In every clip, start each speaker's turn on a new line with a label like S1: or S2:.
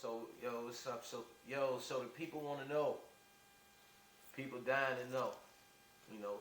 S1: What's up? So the people want to know. People dying to know. You know,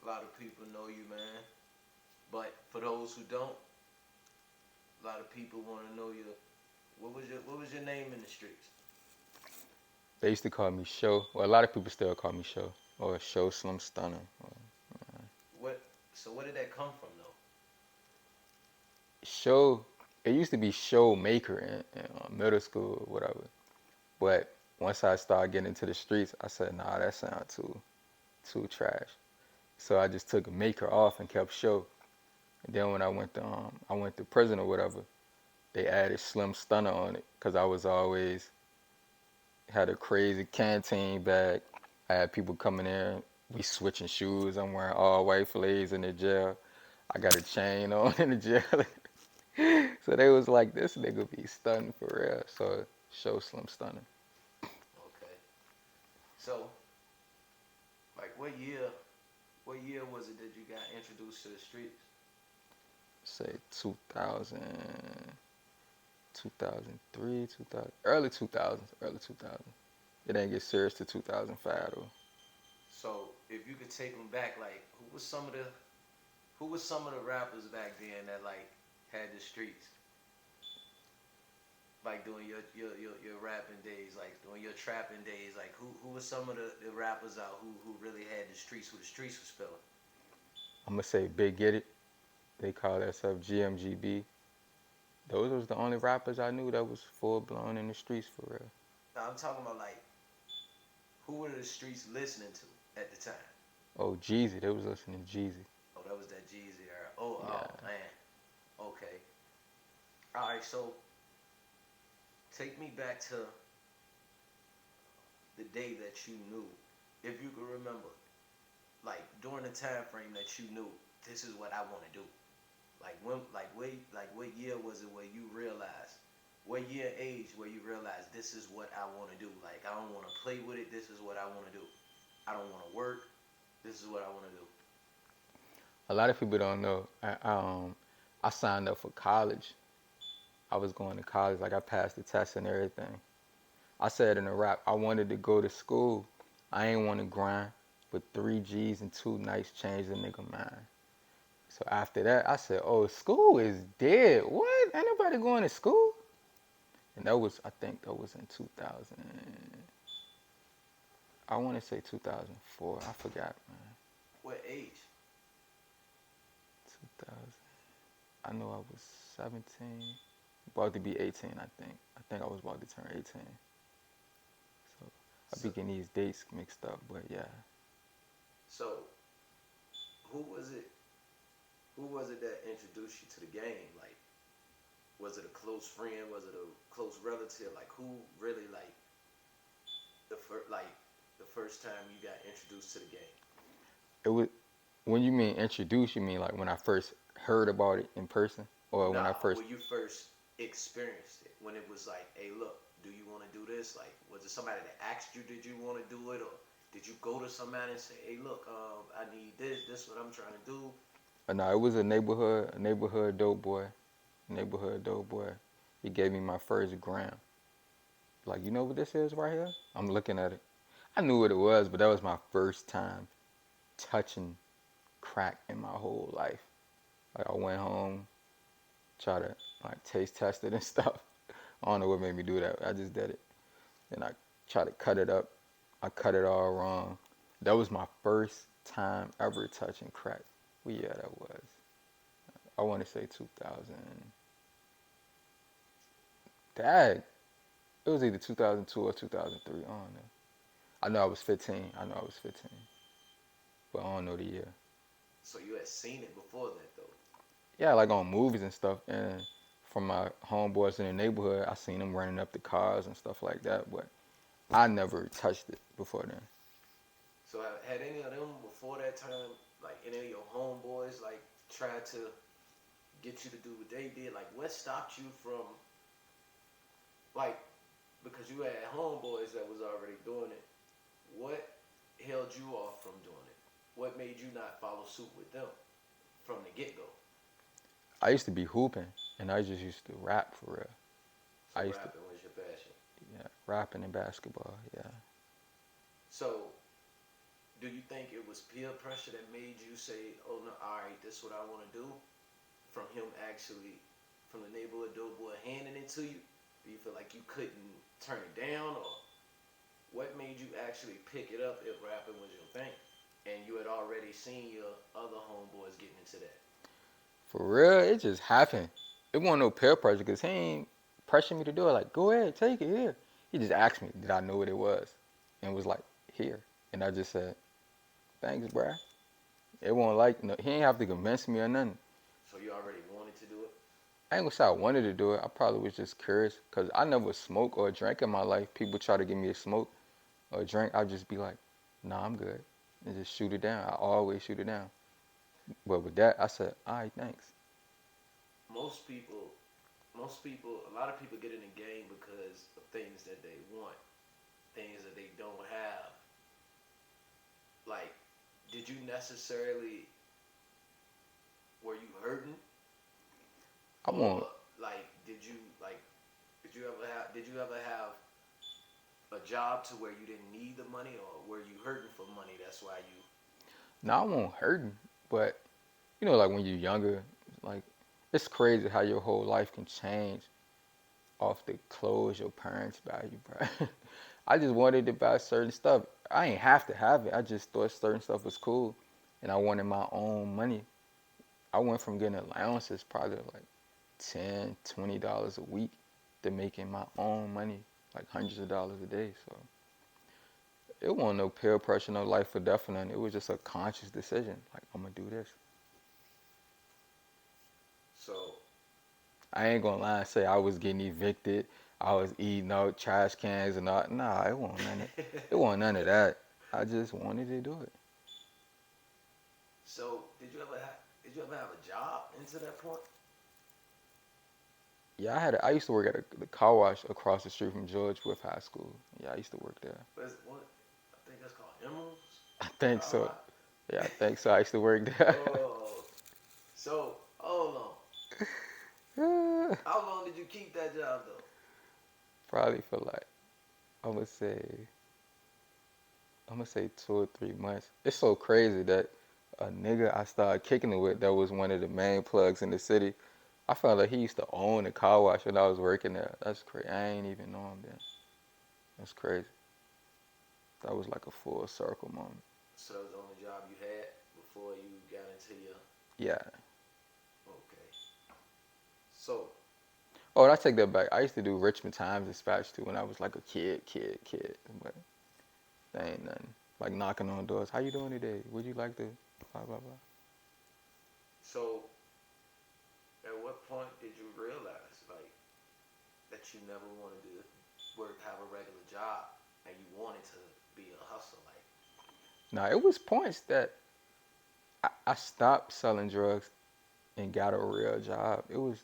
S1: a lot of people know you, man. But for those who don't, a lot of people want to know you. What was your name in the streets?
S2: They used to call me Show. Well, a lot of people still call me Show or Show Slim Stunner.
S1: What? So where did that come from, though?
S2: Show. It used to be Show Maker in middle school or whatever. But once I started getting into the streets, I said, nah, that sounds too trash. So I just took Maker off and kept Show. And then when I went to prison or whatever, they added Slim Stunner on it because I was always had a crazy canteen bag. I had people coming in. We switching shoes. I'm wearing all white fillets in the jail. I got a chain on in the jail. So they was like, this nigga be stunning for real. So Show Slim Stunner.
S1: Okay. So, like, what year was it that you got introduced to the streets?
S2: Say 2000, 2003, 2000, early 2000s. It didn't get serious to 2005 though.
S1: So, if you could take them back, like, who was some of the rappers back then that like had the streets? Like doing your rapping days, like doing your trapping days, like who was some of the rappers out who really had the streets, who the streets was feeling?
S2: I'm gonna say Big Get It. They call themselves GMGB. Those was the only rappers I knew that was full blown in the streets for real.
S1: Now I'm talking about like who were the streets listening to at the time?
S2: Oh, Jeezy. They was listening to Jeezy.
S1: Oh, that was that Jeezy era. Oh
S2: Yeah.
S1: man. Okay. All right. So take me back to the day that you knew, if you could remember, like during the time frame that you knew this is what I want to do. Like when, what year was it where you realized? What year and age where you realized this is what I want to do? Like I don't want to play with it. This is what I want to do. I don't want to work. This is what I want to do.
S2: A lot of people don't know. I signed up for college. I was going to college. Like I passed the test and everything. I said in a rap, I wanted to go to school. I ain't want to grind, but 3 G's and 2 nights changed a nigga mind. So after that, I said, oh, school is dead. What? Ain't nobody going to school? And that was, I think that was in 2000. I want to say 2004. I forgot, man.
S1: What age?
S2: 2000. I know I was 17, about to be 18. I think I was about to turn 18. So I be
S1: So,
S2: getting these dates mixed up, but yeah.
S1: so who was it? Who was it that introduced you to the game? Like, was it a close friend? Was it a close relative? Like, who really like the first time you got introduced to the game?
S2: It was when you mean introduce, you mean like when I first heard about it in person, or when I
S1: Nah,
S2: first.
S1: when you first experienced it, when it was like, hey, look, do you want to do this? Like, was it somebody that asked you, did you want to do it, or did you go to somebody and say, hey, look, I need this. This is what I'm trying to do.
S2: No, it was a neighborhood dope boy, neighborhood dope boy. He gave me my first gram. Like, you know what this is right here? I'm looking at it. I knew what it was, but that was my first time touching crack in my whole life. Like, I went home, tried to like taste test it and stuff. I don't know what made me do that. I just did it. Then I tried to cut it up. I cut it all wrong. That was my first time ever touching crack. Well, yeah, that was. I want to say 2000. Dad, it was either 2002 or 2003. I don't know. I know I was 15. I know I was 15, but I don't know the year.
S1: So you had seen it before that, though.
S2: Yeah, like on movies and stuff, and from my homeboys in the neighborhood, I seen them running up the cars and stuff like that, but I never touched it before then.
S1: So had any of them before that time, like any of your homeboys, like tried to get you to do what they did? Like, what stopped you from, like, because you had homeboys that was already doing it? What held you off from doing it? What made you not follow suit with them from the get go?
S2: I used to be hooping, and I just used to rap for real.
S1: So
S2: I used to,
S1: rapping was your passion.
S2: yeah, rapping and basketball. Yeah.
S1: So do you think it was peer pressure that made you say, "Oh no, all right, this is what I want to do"? From him actually, from the neighborhood dope boy handing it to you, do you feel like you couldn't turn it down, or what made you actually pick it up if rapping was your thing, and you had already seen your other homeboys getting into that?
S2: For real, it just happened. It wasn't no peer pressure because he ain't pressuring me to do it. Like, go ahead, take it here. He just asked me, did I know what it was? And was like, here. And I just said, thanks, bruh. It won't like, no, he ain't have to convince me or nothing.
S1: So you already wanted to do it.
S2: I ain't gonna say I wanted to do it. I probably was just curious because I never smoked or drank in my life. People try to give me a smoke or a drink. I'd just be like, nah, I'm good. And just shoot it down. I always shoot it down. But with that, I said, all right, thanks.
S1: Most people, a lot of people get in the game because of things that they want, things that they don't have. Like, did you necessarily, were you hurting,
S2: I
S1: or
S2: want,
S1: like did you ever have a job to where you didn't need the money, or were you hurting for money? That's why you.
S2: nah, I won't hurting. But, you know, like when you're younger, like, it's crazy how your whole life can change off the clothes your parents buy you, bro. I just wanted to buy certain stuff. I ain't have to have it. I just thought certain stuff was cool, and I wanted my own money. I went from getting allowances probably like $10, $20 a week to making my own money, like hundreds of dollars a day. So it wasn't no peer pressure, no life or death or nothing. It was just a conscious decision. Like, I'm gonna do this.
S1: So
S2: I ain't gonna lie and say I was getting evicted. I was eating out trash cans and all. Nah, it wasn't none of, it wasn't none of that. I just wanted to do it.
S1: so did you ever have a job into that point?
S2: Yeah, I used to work at the car wash across the street from George Wythe High School. Yeah, I used to work there.
S1: What I think that's called Emeralds.
S2: I think
S1: Car
S2: so.
S1: lot.
S2: Yeah, I think so. I used to work there.
S1: Oh, so hold on. How long did you keep that job though?
S2: Probably for like I'm gonna say I'm gonna say 2 or 3 months. It's so crazy that a nigga I started kicking it with that was one of the main plugs in the city. I found like he used to own a car wash when I was working there. That's crazy. I ain't even know him then. That's crazy. That was like a full circle moment.
S1: So that was the only job you had before you got into your.
S2: Yeah.
S1: Okay. So
S2: Oh, and I take that back. I used to do Richmond Times Dispatch too when I was like a kid. But that ain't nothing. Like knocking on doors. How you doing today? Would you like to blah blah blah?
S1: so at what point did you realize like that you never wanted to have a regular job and you wanted to be a hustler? Like,
S2: Now it was points that I stopped selling drugs and got a real job. It was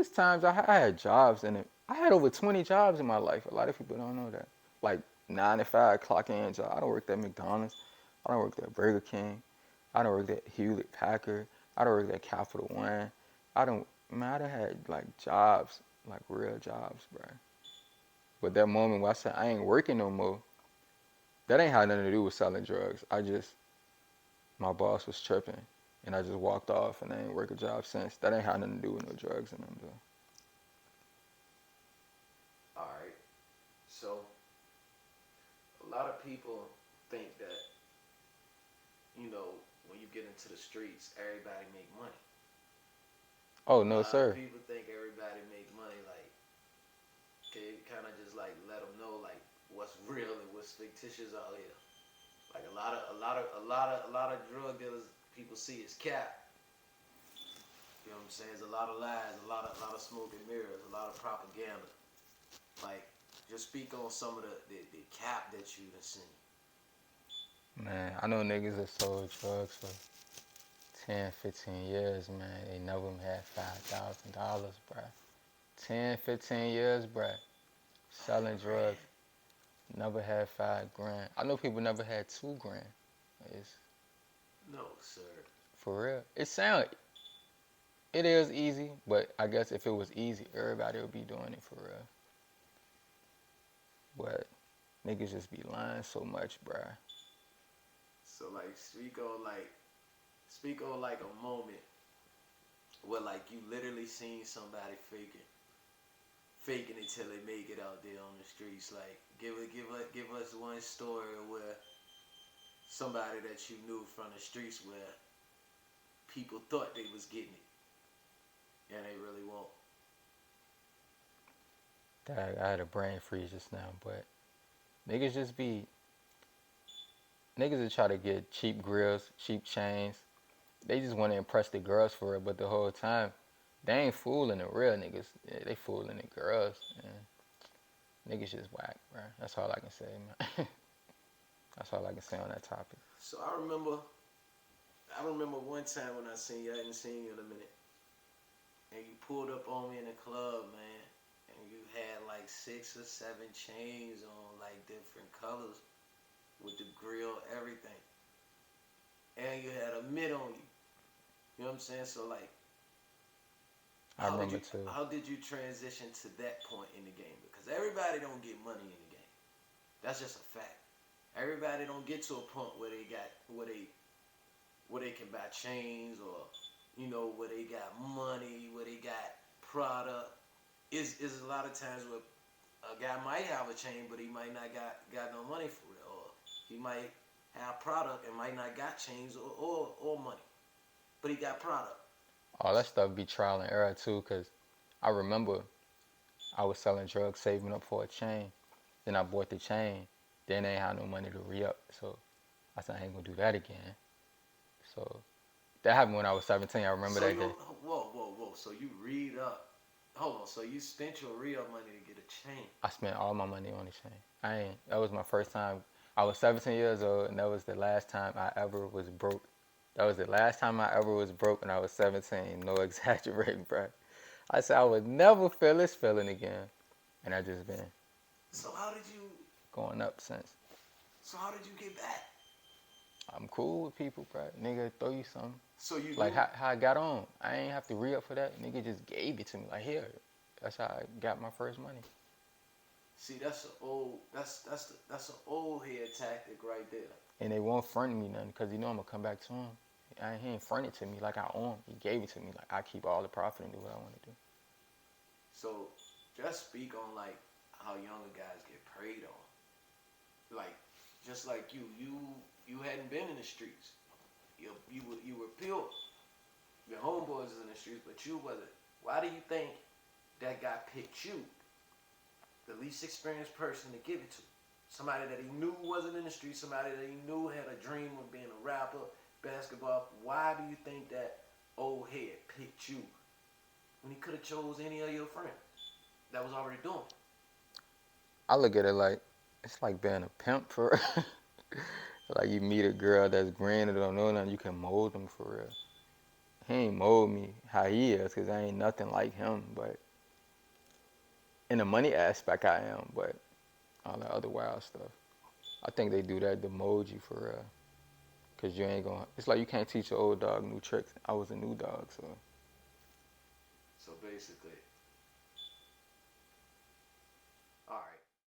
S2: times I had jobs and I had over 20 jobs in my life. A lot of people don't know that. Like 9 to 5 clock in job. I don't work at McDonald's. I don't work at Burger King. I don't work at Hewlett Packard. I don't work at Capital One. I don't man, I done had like jobs, like real jobs, bro. But that moment when I said I ain't working no more, that ain't had nothing to do with selling drugs. My boss was tripping, and I just walked off, and I ain't work a job since. That ain't had nothing to do with no drugs and them though.
S1: all right. So a lot of people think that when you get into the streets, everybody make money.
S2: Oh
S1: A
S2: no,
S1: lot of
S2: sir.
S1: people think everybody make money. Like, okay, kind of just like let them know like what's real and what's fictitious out here. Like a lot of drug dealers people see is cap. You know what I'm saying? There's a lot of lies, a lot of smoke and mirrors, a lot of propaganda. Like, just speak on some of the cap that you've seen.
S2: Man, I know niggas that sold drugs for 10, 15 years, man. They never had $5,000, bruh. 10, 15 years, bruh.
S1: Five
S2: Selling drugs,
S1: grand.
S2: never had 5 grand. I know people never had 2 grand. It's
S1: No, sir.
S2: for real. it is easy, but I guess if it was easy, everybody would be doing it for real. But niggas just be lying so much, bruh.
S1: So like speak on like a moment where like you literally seen somebody faking it till they make it out there on the streets. Like give us one story where somebody that you knew from the streets where people thought they was getting it and they really won't.
S2: I had a brain freeze just now, but niggas just be niggas that try to get cheap grills, cheap chains. They just want to impress the girls for it, but the whole time they ain't fooling the real niggas. Yeah, they fooling the girls. And niggas just whack, bro. That's all I can say, man. That's all I can say on that topic.
S1: So I remember one time when I seen you, I hadn't seen you in a minute, and you pulled up on me in the club, man, and you had like 6 or 7 chains on like different colors with the grill, everything, and you had a mitt on you. You know what I'm saying? So like,
S2: I remember too.
S1: how did you transition to that point in the game? Because everybody don't get money in the game. That's just a fact. Everybody don't get to a point where they got where they can buy chains or where they got money, where they got product. Is a lot of times where a guy might have a chain, but he might not got no money for it, or he might have product and might not got chains or money, but he got product.
S2: All that stuff be trial and error too, cause I remember I was selling drugs, saving up for a chain. Then I bought the chain. Then they ain't had no money to re-up. So I said I ain't gonna do that again. So that happened when I was 17. I remember
S1: So
S2: that day.
S1: whoa. So you read up. Hold on. So you spent your re-up money to get a chain.
S2: I spent all my money on the chain. That was my first time. I was 17 years old, and that was the last time I ever was broke. That was the last time I ever was broke when I was 17. No exaggerating, bro. I said I would never feel this feeling again. And I just been
S1: So how did you
S2: going up since.
S1: So how did you get back?
S2: I'm cool with people, bro. Nigga, throw you something.
S1: So you
S2: Like
S1: knew.
S2: how I got on. I ain't have to re-up for that. Nigga just gave it to me. Like, here. That's how I got my first money.
S1: See, that's an old head tactic right there.
S2: And they won't front me nothing because you know I'm going to come back to him. He ain't fronted to me like I own. He gave it to me. Like, I keep all the profit and do what I want to do.
S1: So just speak on like how younger guys get preyed on. Like, just like you hadn't been in the streets. You were pure. Your homeboys is in the streets, but you wasn't. Why do you think that guy picked you, the least experienced person, to give it to? Somebody that he knew wasn't in the streets, somebody that he knew had a dream of being a rapper, basketball. Why do you think that old head picked you when he could have chose any of your friends that was already doing it?
S2: I look at it like, it's like being a pimp for like you meet a girl that's green and don't know nothing, you can mold them for real. He ain't mold me how he is because I ain't nothing like him, but in the money aspect I am, but all that other wild stuff. I think they do that to mold you for real. Cause you ain't gonna, it's like you can't teach an old dog new tricks. I was a new dog, so.
S1: So basically,